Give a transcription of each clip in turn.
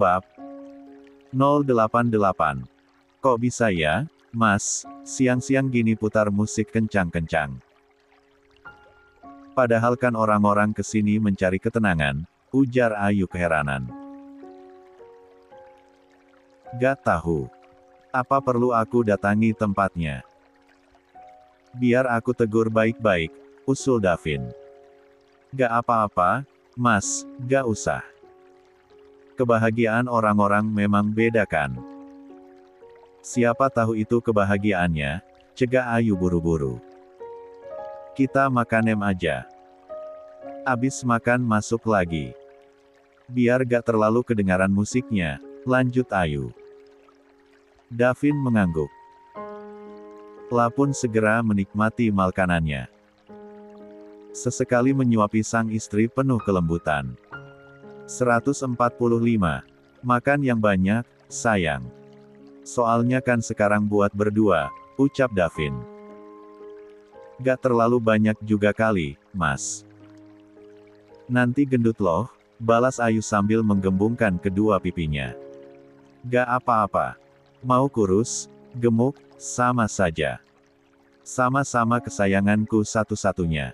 Bab 088. Kok bisa ya, Mas, siang-siang gini putar musik kencang-kencang? Padahal kan orang-orang kesini mencari ketenangan, ujar Ayu keheranan. Gak tahu. Apa perlu aku datangi tempatnya? Biar aku tegur baik-baik, usul Davin. Gak apa-apa, Mas, gak usah. Kebahagiaan orang-orang memang beda kan? Siapa tahu itu kebahagiaannya, cegah Ayu buru-buru. Kita makan aja. Abis makan masuk lagi. Biar gak terlalu kedengaran musiknya, lanjut Ayu. Davin mengangguk. Lapun segera menikmati makanannya. Sesekali menyuapi sang istri penuh kelembutan. 145. Makan yang banyak, sayang. Soalnya kan sekarang buat berdua, ucap Davin. Gak terlalu banyak juga kali, Mas. Nanti gendut loh, balas Ayu sambil menggembungkan kedua pipinya. Gak apa-apa. Mau kurus, gemuk, sama saja. Sama-sama kesayanganku satu-satunya.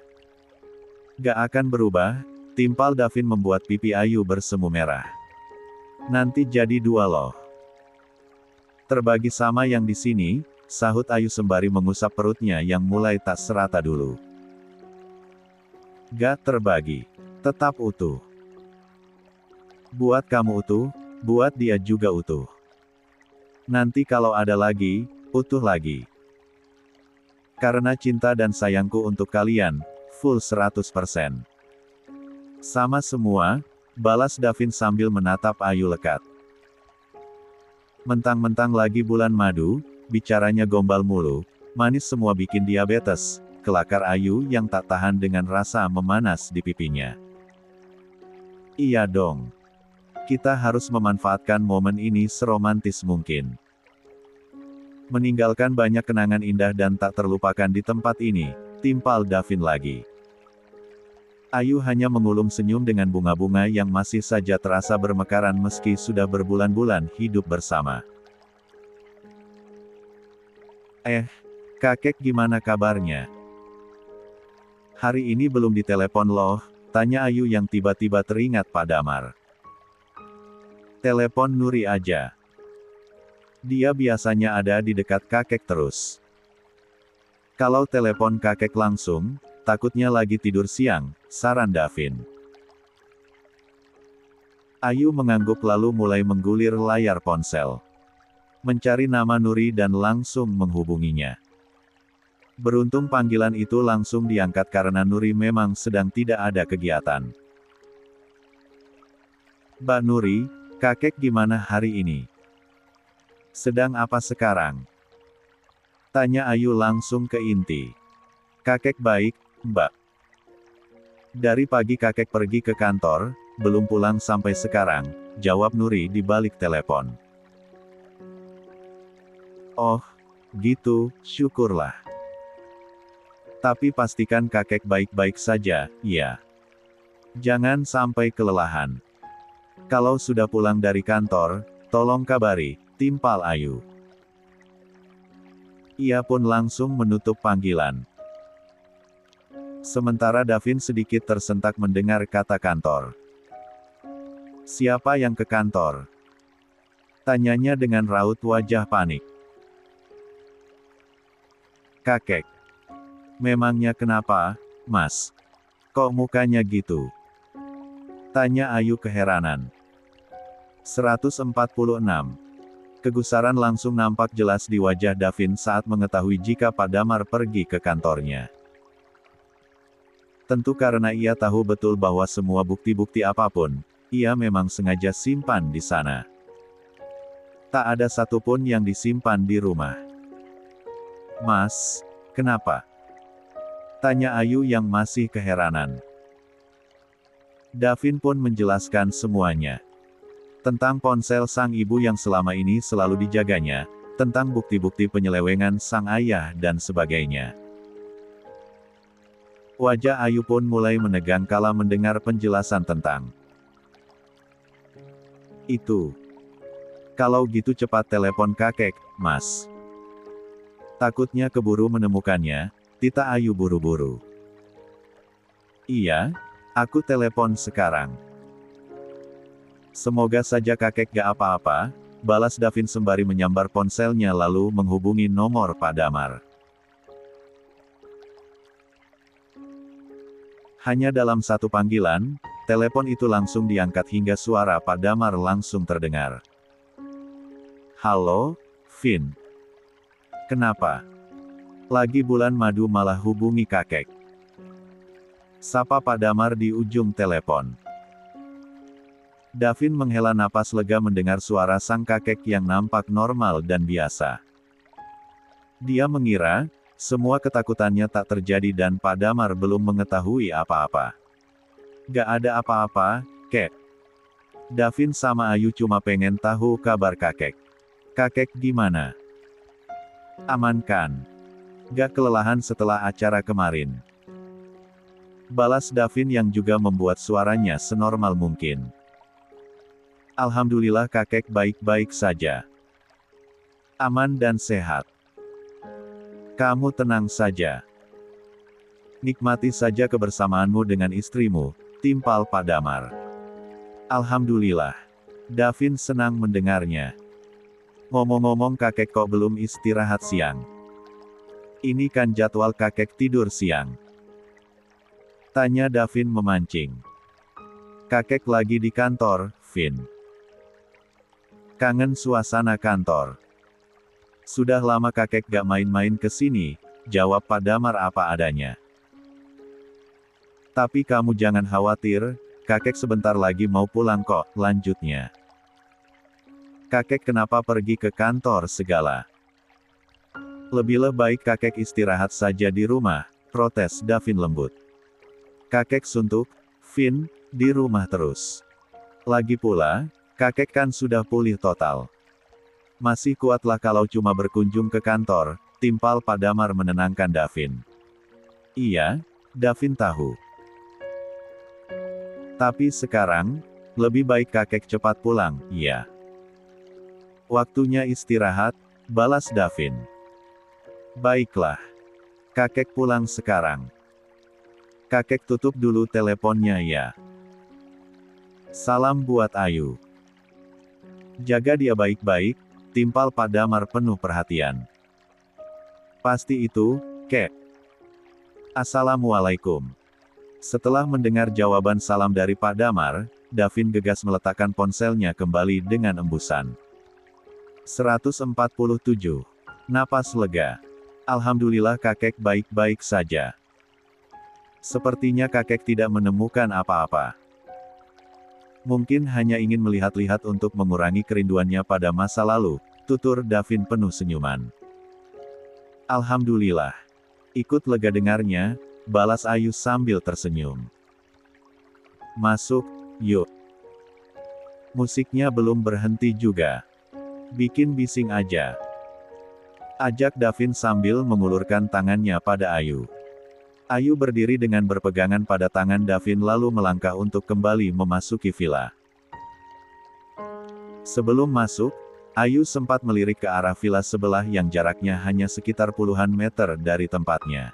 Gak akan berubah, timpal Davin membuat pipi Ayu bersemu merah. Nanti jadi dua loh. Terbagi sama yang di sini, sahut Ayu sembari mengusap perutnya yang mulai tak serata dulu. Gak terbagi. Tetap utuh. Buat kamu utuh, buat dia juga utuh. Nanti kalau ada lagi, utuh lagi. Karena cinta dan sayangku untuk kalian, full 100%. Sama semua, balas Davin sambil menatap Ayu lekat. Mentang-mentang lagi bulan madu, bicaranya gombal mulu, manis semua bikin diabetes, kelakar Ayu yang tak tahan dengan rasa memanas di pipinya. Iya dong. Kita harus memanfaatkan momen ini seromantis mungkin. Meninggalkan banyak kenangan indah dan tak terlupakan di tempat ini, timpal Davin lagi. Ayu hanya mengulum senyum dengan bunga-bunga yang masih saja terasa bermekaran meski sudah berbulan-bulan hidup bersama. Kakek gimana kabarnya? Hari ini belum ditelepon loh, tanya Ayu yang tiba-tiba teringat Pak Damar. Telepon Nuri aja. Dia biasanya ada di dekat kakek terus. Kalau telepon kakek langsung, takutnya lagi tidur siang, saran Davin. Ayu mengangguk lalu mulai menggulir layar ponsel. Mencari nama Nuri dan langsung menghubunginya. Beruntung panggilan itu langsung diangkat karena Nuri memang sedang tidak ada kegiatan. Mbak Nuri, kakek gimana hari ini? Sedang apa sekarang? Tanya Ayu langsung ke inti. Kakek baik, Mbak. Dari pagi kakek pergi ke kantor, belum pulang sampai sekarang, jawab Nuri di balik telepon. Oh, gitu, syukurlah. Tapi pastikan kakek baik-baik saja, ya. Jangan sampai kelelahan. Kalau sudah pulang dari kantor, tolong kabari, timpal Ayu. Ia pun langsung menutup panggilan. Sementara Davin sedikit tersentak mendengar kata kantor. Siapa yang ke kantor? Tanyanya dengan raut wajah panik. Kakek. Memangnya kenapa, Mas? Kok mukanya gitu? Tanya Ayu keheranan. 146. Kegusaran langsung nampak jelas di wajah Davin saat mengetahui jika Pak Damar pergi ke kantornya. Tentu karena ia tahu betul bahwa semua bukti-bukti apapun, ia memang sengaja simpan di sana. Tak ada satupun yang disimpan di rumah. Mas, kenapa? Tanya Ayu yang masih keheranan. Davin pun menjelaskan semuanya. Tentang ponsel sang ibu yang selama ini selalu dijaganya, tentang bukti-bukti penyelewengan sang ayah dan sebagainya. Wajah Ayu pun mulai menegang kala mendengar penjelasan tentang Itu. Kalau gitu cepat telepon kakek, Mas. Takutnya keburu menemukannya, Tita Ayu buru-buru. Iya, aku telepon sekarang. Semoga saja kakek gak apa-apa, balas Davin sembari menyambar ponselnya lalu menghubungi nomor Pak Damar. Hanya dalam satu panggilan, telepon itu langsung diangkat hingga suara Pak Damar langsung terdengar. Halo, Vin. Kenapa? Lagi bulan madu malah hubungi kakek. Sapa Pak Damar di ujung telepon. Davin menghela napas lega mendengar suara sang kakek yang nampak normal dan biasa. Dia mengira, semua ketakutannya tak terjadi dan Pak Damar belum mengetahui apa-apa. Gak ada apa-apa, kek. Davin sama Ayu cuma pengen tahu kabar kakek. Kakek gimana? Aman kan? Gak kelelahan setelah acara kemarin? Balas Davin yang juga membuat suaranya senormal mungkin. Alhamdulillah kakek baik-baik saja. Aman dan sehat. Kamu tenang saja. Nikmati saja kebersamaanmu dengan istrimu, timpal Pak Damar. Alhamdulillah. Davin senang mendengarnya. Ngomong-ngomong kakek kok belum istirahat siang? Ini kan jadwal kakek tidur siang. Tanya Davin memancing. Kakek lagi di kantor, Vin. Kangen suasana kantor. Sudah lama kakek gak main-main ke sini, jawab Pak Damar apa adanya. Tapi kamu jangan khawatir, kakek sebentar lagi mau pulang kok, lanjutnya. Kakek kenapa pergi ke kantor segala? Lebih baik kakek istirahat saja di rumah, protes Davin lembut. Kakek suntuk, Vin, di rumah terus. Lagi pula, kakek kan sudah pulih total. Masih kuatlah kalau cuma berkunjung ke kantor, timpal Pak Damar menenangkan Davin. Iya, Davin tahu. Tapi sekarang, lebih baik kakek cepat pulang, iya. Waktunya istirahat, balas Davin. Baiklah. Kakek pulang sekarang. Kakek tutup dulu teleponnya ya. Salam buat Ayu. Jaga dia baik-baik, timpal Pak Damar penuh perhatian. Pasti itu, kek. Assalamualaikum. Setelah mendengar jawaban salam dari Pak Damar, Davin gegas meletakkan ponselnya kembali dengan embusan. 147. Napas lega. Alhamdulillah kakek baik-baik saja. Sepertinya kakek tidak menemukan apa-apa. Mungkin hanya ingin melihat-lihat untuk mengurangi kerinduannya pada masa lalu, tutur Davin penuh senyuman. Alhamdulillah. Ikut lega dengarnya, balas Ayu sambil tersenyum. Masuk, yuk. Musiknya belum berhenti juga. Bikin bising aja. Ajak Davin sambil mengulurkan tangannya pada Ayu. Ayu berdiri dengan berpegangan pada tangan Davin lalu melangkah untuk kembali memasuki villa. Sebelum masuk, Ayu sempat melirik ke arah villa sebelah yang jaraknya hanya sekitar puluhan meter dari tempatnya.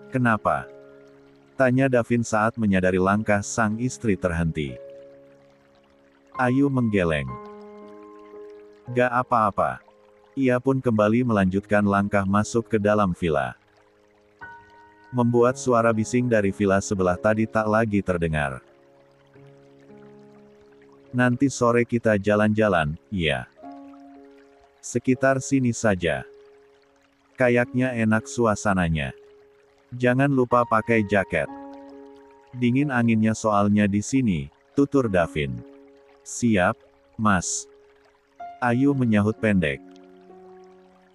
Kenapa? Tanya Davin saat menyadari langkah sang istri terhenti. Ayu menggeleng. Gak apa-apa. Ia pun kembali melanjutkan langkah masuk ke dalam villa. Membuat suara bising dari villa sebelah tadi tak lagi terdengar. Nanti sore kita jalan-jalan, ya. Sekitar sini saja. Kayaknya enak suasananya. Jangan lupa pakai jaket. Dingin anginnya soalnya di sini, tutur Davin. Siap, Mas. Ayu menyahut pendek.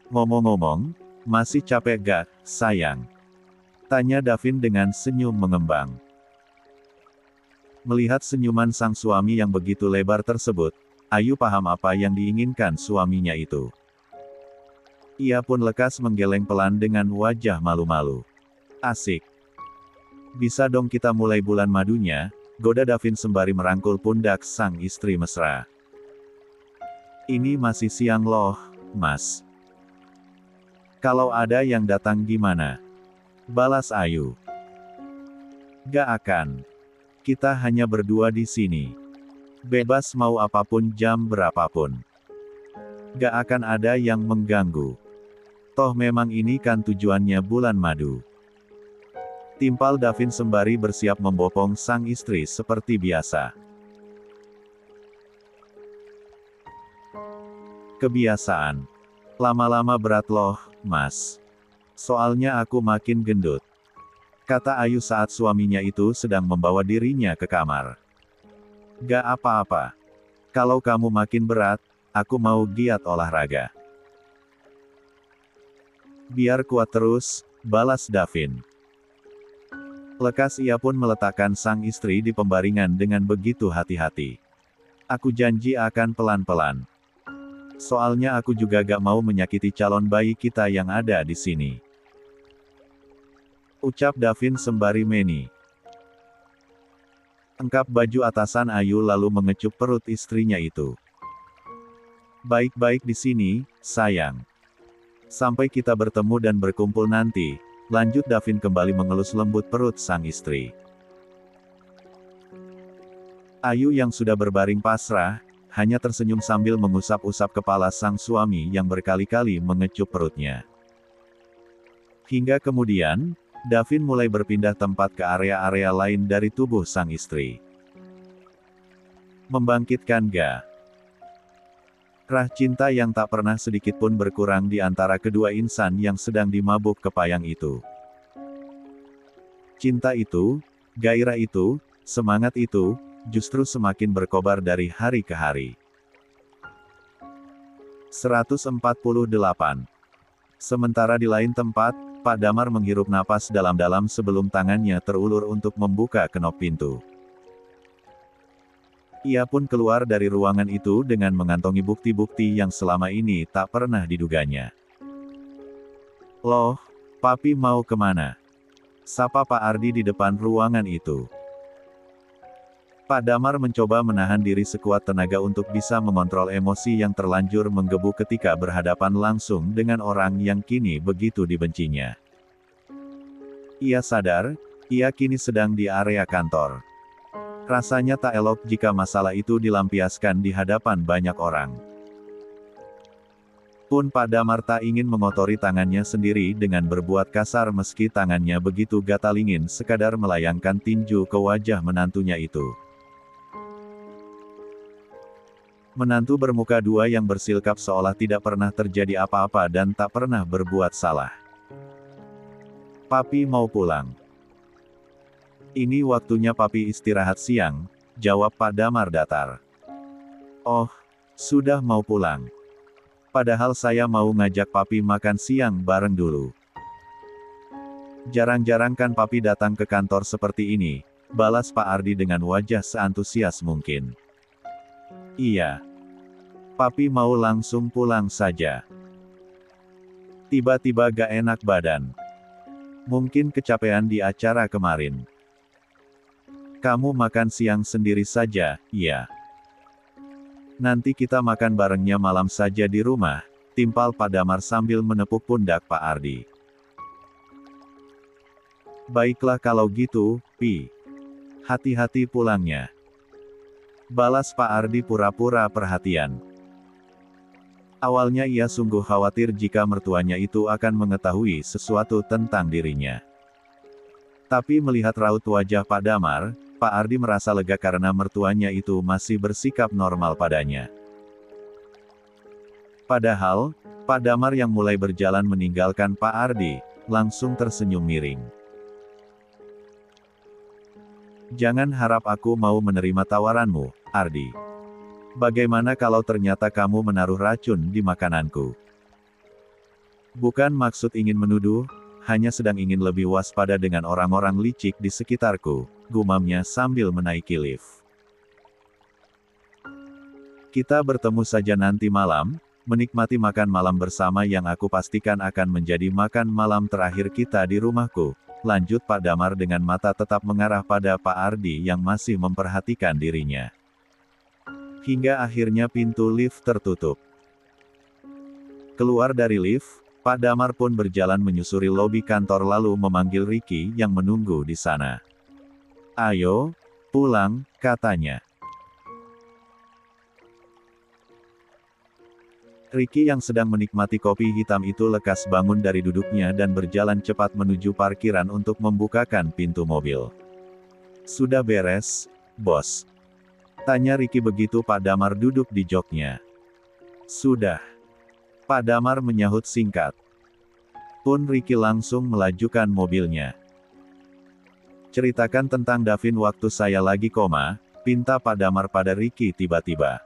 Ngomong-ngomong, masih capek gak, sayang? Tanya Davin dengan senyum mengembang. Melihat senyuman sang suami yang begitu lebar tersebut, Ayu paham apa yang diinginkan suaminya itu. Ia pun lekas menggeleng pelan dengan wajah malu-malu. Asik. Bisa dong kita mulai bulan madunya, goda Davin sembari merangkul pundak sang istri mesra. Ini masih siang loh, Mas. Kalau ada yang datang gimana? Balas Ayu. Gak akan. Kita hanya berdua di sini. Bebas mau apapun jam berapapun. Gak akan ada yang mengganggu. Toh memang ini kan tujuannya bulan madu. Timpal Davin sembari bersiap membopong sang istri seperti biasa. Kebiasaan. Lama-lama berat loh, Mas. Soalnya aku makin gendut. Kata Ayu saat suaminya itu sedang membawa dirinya ke kamar. Gak apa-apa. Kalau kamu makin berat, aku mau giat olahraga. Biar kuat terus, balas Davin. Lekas ia pun meletakkan sang istri di pembaringan dengan begitu hati-hati. Aku janji akan pelan-pelan. Soalnya aku juga gak mau menyakiti calon bayi kita yang ada di sini. Ucap Davin sembari meni. Engkap baju atasan Ayu lalu mengecup perut istrinya itu. Baik-baik di sini, sayang. Sampai kita bertemu dan berkumpul nanti, lanjut Davin kembali mengelus lembut perut sang istri. Ayu yang sudah berbaring pasrah, hanya tersenyum sambil mengusap-usap kepala sang suami yang berkali-kali mengecup perutnya. Hingga kemudian, Davin mulai berpindah tempat ke area-area lain dari tubuh sang istri. Membangkitkan gairah cinta yang tak pernah sedikit pun berkurang di antara kedua insan yang sedang dimabuk kepayang itu. Cinta itu, gairah itu, semangat itu, justru semakin berkobar dari hari ke hari. 148. Sementara di lain tempat, Pak Damar menghirup napas dalam-dalam sebelum tangannya terulur untuk membuka kenop pintu. Ia pun keluar dari ruangan itu dengan mengantongi bukti-bukti yang selama ini tak pernah diduganya. Loh, Papi mau kemana? Sapa Pak Ardi di depan ruangan itu. Pak Damar mencoba menahan diri sekuat tenaga untuk bisa mengontrol emosi yang terlanjur menggebu ketika berhadapan langsung dengan orang yang kini begitu dibencinya. Ia sadar, ia kini sedang di area kantor. Rasanya tak elok jika masalah itu dilampiaskan di hadapan banyak orang. Pun Pak Damar tak ingin mengotori tangannya sendiri dengan berbuat kasar meski tangannya begitu gatal ingin sekadar melayangkan tinju ke wajah menantunya itu. Menantu bermuka dua yang bersilkap seolah tidak pernah terjadi apa-apa dan tak pernah berbuat salah. Papi mau pulang. Ini waktunya Papi istirahat siang, jawab Pak Damar datar. Oh, sudah mau pulang. Padahal saya mau ngajak Papi makan siang bareng dulu. Jarang-jarang kan Papi datang ke kantor seperti ini, balas Pak Ardi dengan wajah seantusias mungkin. Iya. Papi mau langsung pulang saja. Tiba-tiba gak enak badan. Mungkin kecapean di acara kemarin. Kamu makan siang sendiri saja, ya. Nanti kita makan barengnya malam saja di rumah, timpal Pak Damar sambil menepuk pundak Pak Ardi. Baiklah kalau gitu, Pi. Hati-hati pulangnya. Balas Pak Ardi pura-pura perhatian. Awalnya ia sungguh khawatir jika mertuanya itu akan mengetahui sesuatu tentang dirinya. Tapi melihat raut wajah Pak Damar, Pak Ardi merasa lega karena mertuanya itu masih bersikap normal padanya. Padahal, Pak Damar yang mulai berjalan meninggalkan Pak Ardi, langsung tersenyum miring. Jangan harap aku mau menerima tawaranmu, Ardi. Bagaimana kalau ternyata kamu menaruh racun di makananku? Bukan maksud ingin menuduh, hanya sedang ingin lebih waspada dengan orang-orang licik di sekitarku, gumamnya sambil menaiki lift. Kita bertemu saja nanti malam, menikmati makan malam bersama yang aku pastikan akan menjadi makan malam terakhir kita di rumahku, lanjut Pak Damar dengan mata tetap mengarah pada Pak Ardi yang masih memperhatikan dirinya. Hingga akhirnya pintu lift tertutup. Keluar dari lift, Pak Damar pun berjalan menyusuri lobi kantor lalu memanggil Ricky yang menunggu di sana. "Ayo, pulang," katanya. Ricky yang sedang menikmati kopi hitam itu lekas bangun dari duduknya dan berjalan cepat menuju parkiran untuk membukakan pintu mobil. "Sudah beres, bos?" tanya Ricky begitu Pak Damar duduk di joknya. "Sudah," Pak Damar menyahut singkat. Pun Ricky langsung melajukan mobilnya. "Ceritakan tentang Davin waktu saya lagi koma," pinta Pak Damar pada Ricky tiba-tiba.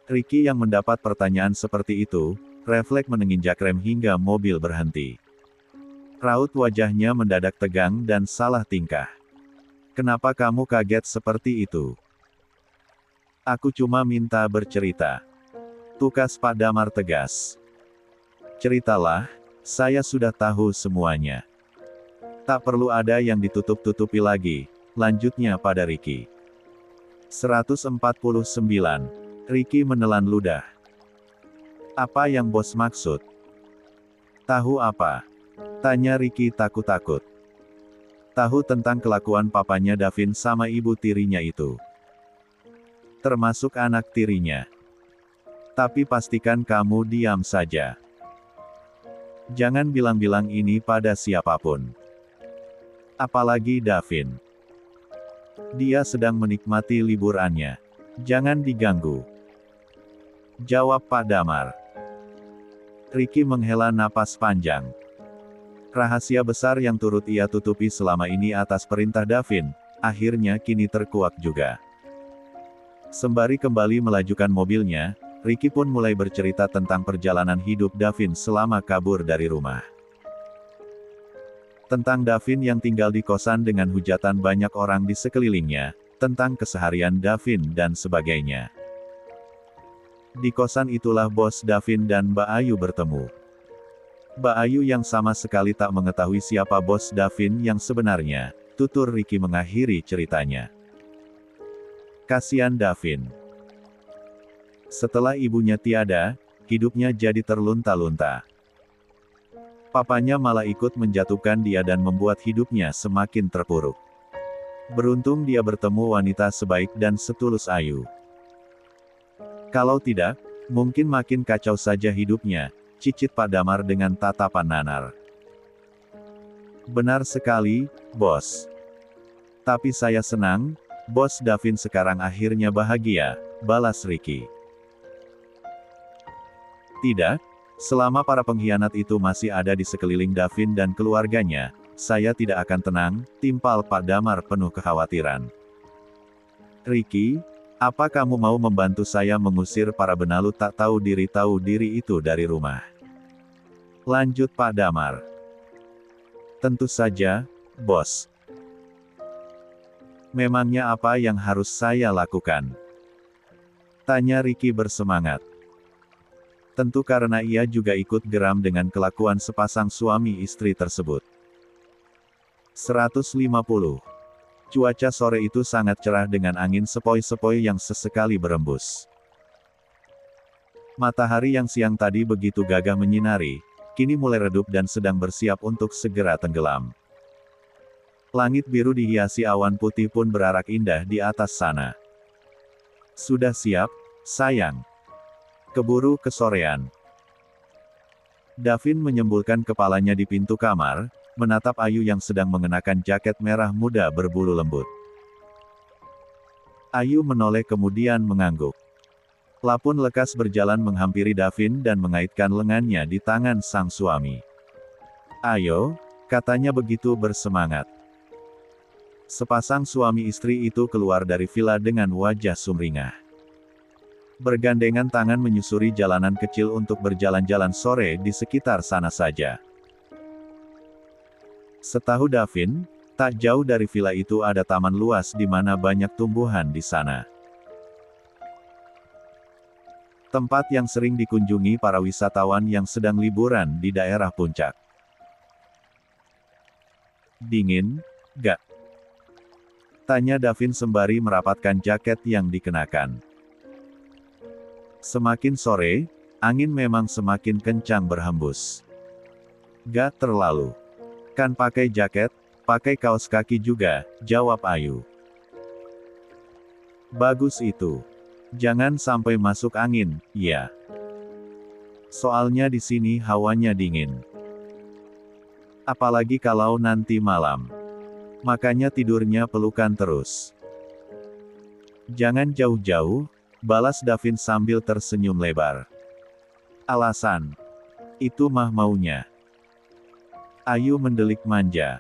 Ricky yang mendapat pertanyaan seperti itu, refleks menginjak rem hingga mobil berhenti. Raut wajahnya mendadak tegang dan salah tingkah. "Kenapa kamu kaget seperti itu?" "Aku cuma minta bercerita," tukas Pak Damar tegas. "Ceritalah, saya sudah tahu semuanya. Tak perlu ada yang ditutup-tutupi lagi," lanjutnya pada Ricky. 149. Ricky menelan ludah. "Apa yang bos maksud?" "Tahu apa?" tanya Ricky takut-takut. "Tahu tentang kelakuan papanya Davin sama ibu tirinya itu. Termasuk anak tirinya. Tapi pastikan kamu diam saja. Jangan bilang-bilang ini pada siapapun. Apalagi Davin. Dia sedang menikmati liburannya. Jangan diganggu," jawab Pak Damar. Ricky menghela napas panjang. Rahasia besar yang turut ia tutupi selama ini atas perintah Davin, akhirnya kini terkuak juga. Sembari kembali melajukan mobilnya, Ricky pun mulai bercerita tentang perjalanan hidup Davin selama kabur dari rumah. Tentang Davin yang tinggal di kosan dengan hujatan banyak orang di sekelilingnya, tentang keseharian Davin dan sebagainya. Di kosan itulah bos Davin dan Mbak Ayu bertemu. Mbak Ayu yang sama sekali tak mengetahui siapa bos Davin yang sebenarnya, tutur Ricky mengakhiri ceritanya. "Kasian Davin. Setelah ibunya tiada, hidupnya jadi terlunta-lunta. Papanya malah ikut menjatuhkan dia dan membuat hidupnya semakin terpuruk. Beruntung dia bertemu wanita sebaik dan setulus Ayu. Kalau tidak, mungkin makin kacau saja hidupnya," cicit Pak Damar dengan tatapan nanar. "Benar sekali, bos. Tapi saya senang, bos Davin sekarang akhirnya bahagia," balas Ricky. "Tidak, selama para pengkhianat itu masih ada di sekeliling Davin dan keluarganya, saya tidak akan tenang," timpal Pak Damar penuh kekhawatiran. "Ricky, apa kamu mau membantu saya mengusir para benalu tak tahu diri itu dari rumah?" lanjut Pak Damar. "Tentu saja, bos. Memangnya apa yang harus saya lakukan?" tanya Ricky bersemangat. Tentu karena ia juga ikut geram dengan kelakuan sepasang suami istri tersebut. 150. Cuaca sore itu sangat cerah dengan angin sepoi-sepoi yang sesekali berembus. Matahari yang siang tadi begitu gagah menyinari, kini mulai redup dan sedang bersiap untuk segera tenggelam. Langit biru dihiasi awan putih pun berarak indah di atas sana. "Sudah siap, sayang? Keburu kesorean." Davin menyembulkan kepalanya di pintu kamar, menatap Ayu yang sedang mengenakan jaket merah muda berbulu lembut. Ayu menoleh kemudian mengangguk. Lapun lekas berjalan menghampiri Davin dan mengaitkan lengannya di tangan sang suami. "Ayo," katanya begitu bersemangat. Sepasang suami istri itu keluar dari villa dengan wajah sumringah. Bergandengan tangan menyusuri jalanan kecil untuk berjalan-jalan sore di sekitar sana saja. Setahu Davin, tak jauh dari villa itu ada taman luas di mana banyak tumbuhan di sana. Tempat yang sering dikunjungi para wisatawan yang sedang liburan di daerah puncak. Dingin, gak? Tanya Davin sembari merapatkan jaket yang dikenakan. Semakin sore, angin memang semakin kencang berhembus. Gak terlalu. Kan pakai jaket, pakai kaos kaki juga, jawab Ayu. Bagus itu. Jangan sampai masuk angin, ya. Soalnya di sini hawanya dingin. Apalagi kalau nanti malam. Makanya tidurnya pelukan terus. Jangan jauh-jauh, balas Davin sambil tersenyum lebar. Alasan. Itu mah maunya. Ayu mendelik manja.